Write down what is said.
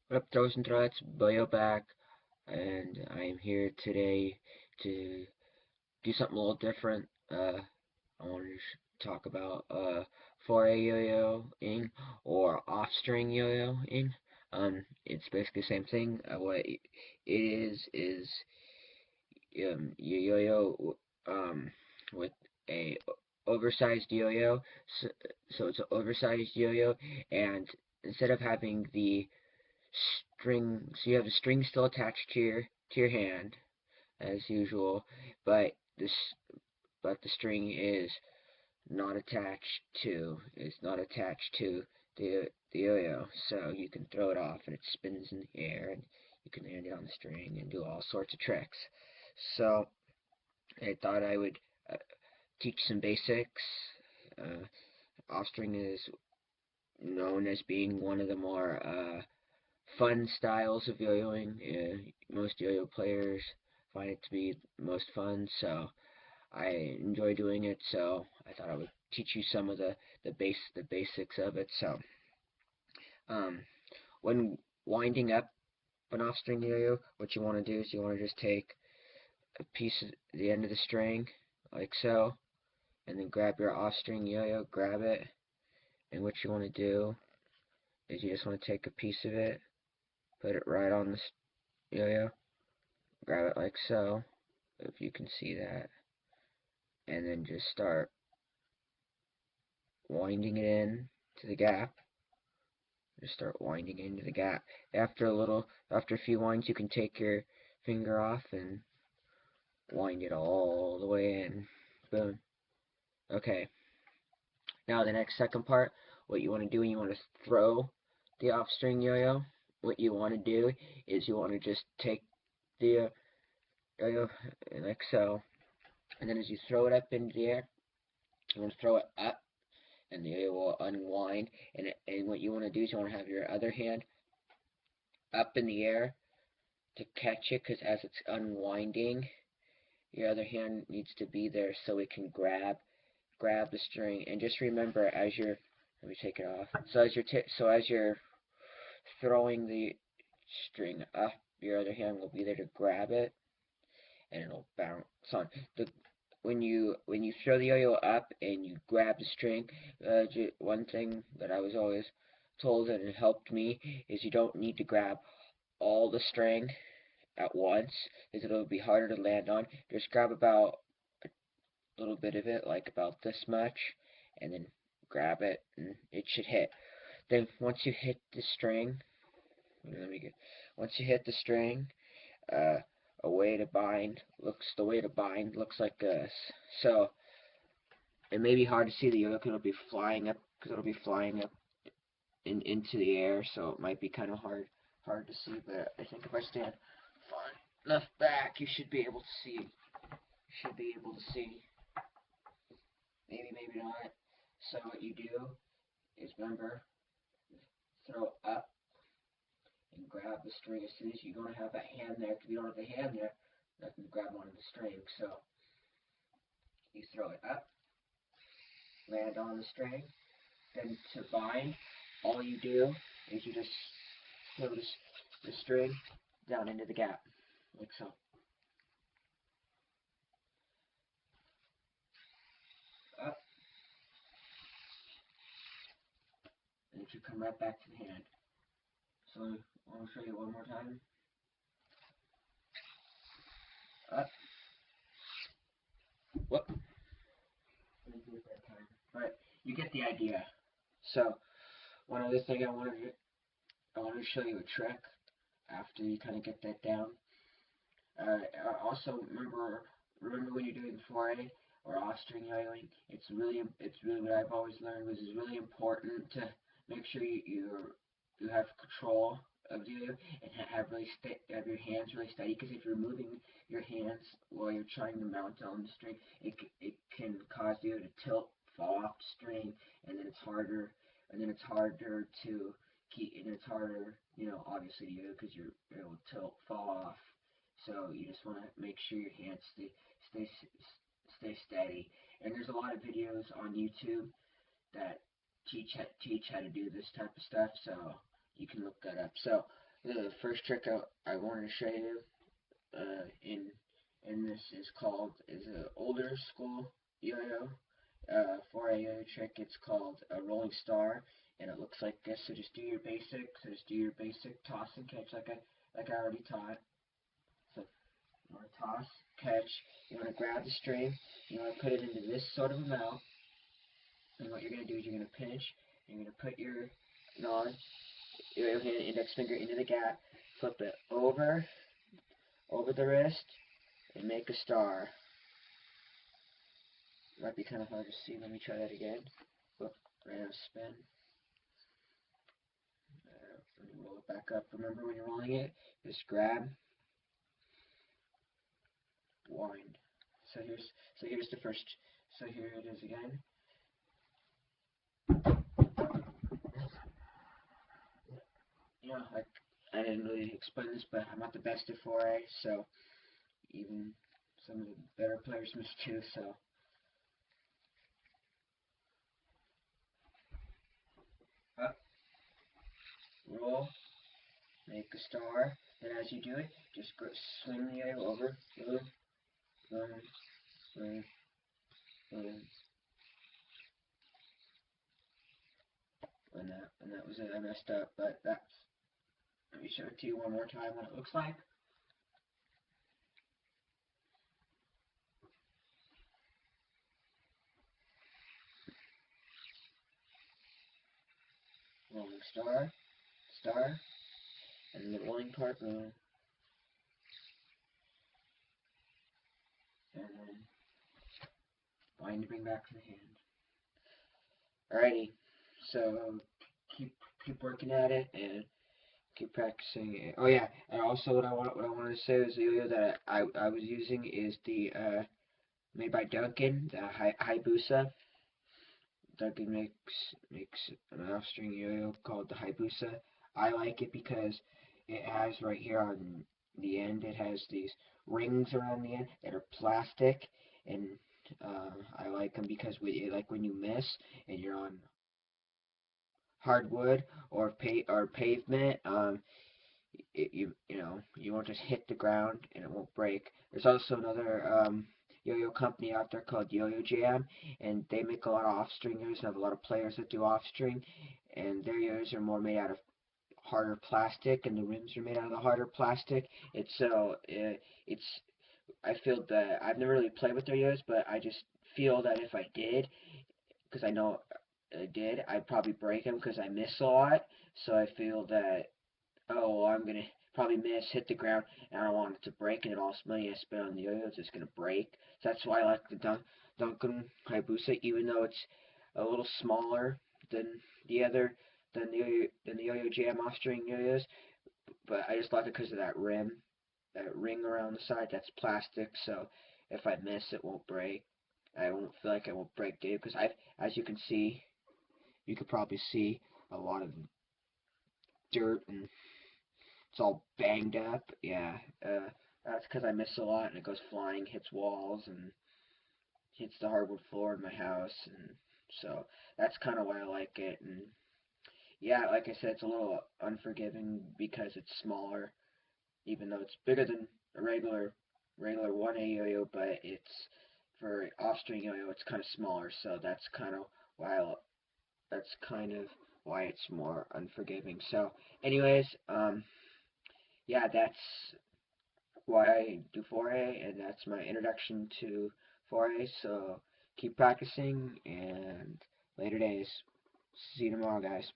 What up, throws and threats? Boyo back, and I am here today to do something a little different. I want to talk about four-A yo-yoing or off-string yo-yoing. It's basically the same thing. What it is you yo-yo with a oversized yo-yo. So, so it's an oversized yo-yo, and instead of having the string, so you have the string still attached to your hand as usual, but this but the string is not attached to the yo-yo, so you can throw it off and it spins in the air and you can land it on the string and do all sorts of tricks. So I thought I would teach some basics. Offstring is known as being one of the more fun styles of yo-yoing. Most yo-yo players find it to be most fun, so I enjoy doing it. So I thought I would teach you some of the basics of it. So um, when winding up an off-string yo-yo, what you want to do is you want to just take a piece of the end of the string like so, and then grab your off-string yo-yo, grab it, and what you want to do is you just want to take a piece of it, put it right on the yo-yo, grab it like so, if you can see that, and then just start winding it in to the gap. Just start winding into the gap. After a few winds, you can take your finger off and wind it all the way in. Boom. Okay. Now the second part, what you want to do when you want to throw the off string yo-yo, what you want to do is you want to just take the yo-yo like so, and then as you throw it up into the air, you want to throw it up, and the yo-yo will unwind. And what you want to do is you want to have your other hand up in the air to catch it, because as it's unwinding, your other hand needs to be there so it can grab the string. And just remember, as you're let me take it off. So as you're throwing the string up, your other hand will be there to grab it, and it'll bounce on. The when you throw the yo-yo up and you grab the string, one thing that I was always told and it helped me is you don't need to grab all the string at once, because it'll be harder to land on. Just grab about a little bit of it, like about this much, and then grab it, and it should hit. Then once you hit the string, let me get. Once you hit the string, uh, the way to bind looks like this. So it may be hard to see the yoke. It'll be flying up because it'll be flying up into the air, so it might be kind of hard to see. But I think if I stand far enough back, you should be able to see. Should be able to see. Maybe, maybe not. So what you do is remember, throw up and grab the string as soon as you're going to have that hand there. If you don't have the hand there, nothing to grab onto the string. So you throw it up, land on the string. Then to bind, all you do is you just throw the string down into the gap, like so. Up, and it should come right back to the hand. So I'll show you one more time. Up, whoop. Let me do it that time. But you get the idea. So one other thing I wanted to show you a trick after you kind of get that down. Also remember when you're doing 4A or off-string yo-yoing, it's really what I've always learned was it's really important to make sure you have control of the yo-yo and have your hands really steady, because if you're moving your hands while you're trying to mount on the string, it can cause you to tilt, fall off the string, and then it's harder to keep, and it's harder, obviously to you because you're able to tilt, fall off. So you just want to make sure your hands stay stay steady. And there's a lot of videos on YouTube that teach how to do this type of stuff. So you can look that up. So The first trick I wanted to show you in this is an older school yo-yo. For a yo-yo trick, it's called a rolling star, and it looks like this. So just do your basic. So just do your basic toss and catch like I already taught. So you want to toss, catch. You want to grab the string. You want to put it into this sort of amount. And what you're going to do is you're going to pinch. You're going to put your non your index finger into the gap. Flip it over the wrist, and make a star. Might be kind of hard to see. Let me try that again. Whoop, right now spin. Let me roll it back up. Remember when you're rolling it, just grab, wind. So here's the first. So here it is again. You know, I didn't really explain this, but I'm not the best at 4A, so even some of the better players miss too. So up, roll, make a star. Then as you do it, just go, swing the arrow over, boom, boom, boom, boom. And that was it. I messed up, but that's. Let me show it to you one more time what it looks like. Rolling star, star, and the rolling part, boom, and then wind to bring back to the hand. Alrighty, so keep keep working at it and keep practicing it. Oh yeah, and also what I wanted to say is the yo-yo that I was using is the made by Duncan, the Hayabusa. Duncan makes an offstring yo-yo called the Hayabusa. I like it because it has right here on the end, it has these rings around the end that are plastic, and I like them because like when you miss and you're on hardwood or pavement, you won't just hit the ground and it won't break. There's also another yo-yo company out there called Yo-Yo Jam, and they make a lot of off-stringers and have a lot of players that do off-string, and their yo-yos are more made out of harder plastic, and the rims are made out of the harder plastic. It's I feel that I've never really played with their yo-yos, but I just feel that if I did, because I know I did, I'd probably break them because I miss a lot. So I feel that, oh, well, I'm gonna probably miss, hit the ground, and I don't want it to break, and then all this money I spent on the yo-yo is just gonna break. So that's why I like the Duncan Hayabusa, even though it's a little smaller than the other than the Yo-Yo Jam off-string yo-yos. But I just like it because of that ring around the side. That's plastic, so if I miss, it won't break. I won't feel like I won't break Dave because as you can see, you could probably see a lot of dirt and it's all banged up. Yeah, that's because I miss a lot and it goes flying, hits walls, and hits the hardwood floor in my house, and so that's kind of why I like it. And yeah, like I said, it's a little unforgiving because it's smaller, even though it's bigger than a regular 1A yo-yo, but it's for off-string yo-yo, it's kind of smaller, so why I, that's kind of why it's more unforgiving. So, anyways, yeah, that's why I do 4A, and that's my introduction to 4A. So keep practicing, and later days. See you tomorrow, guys.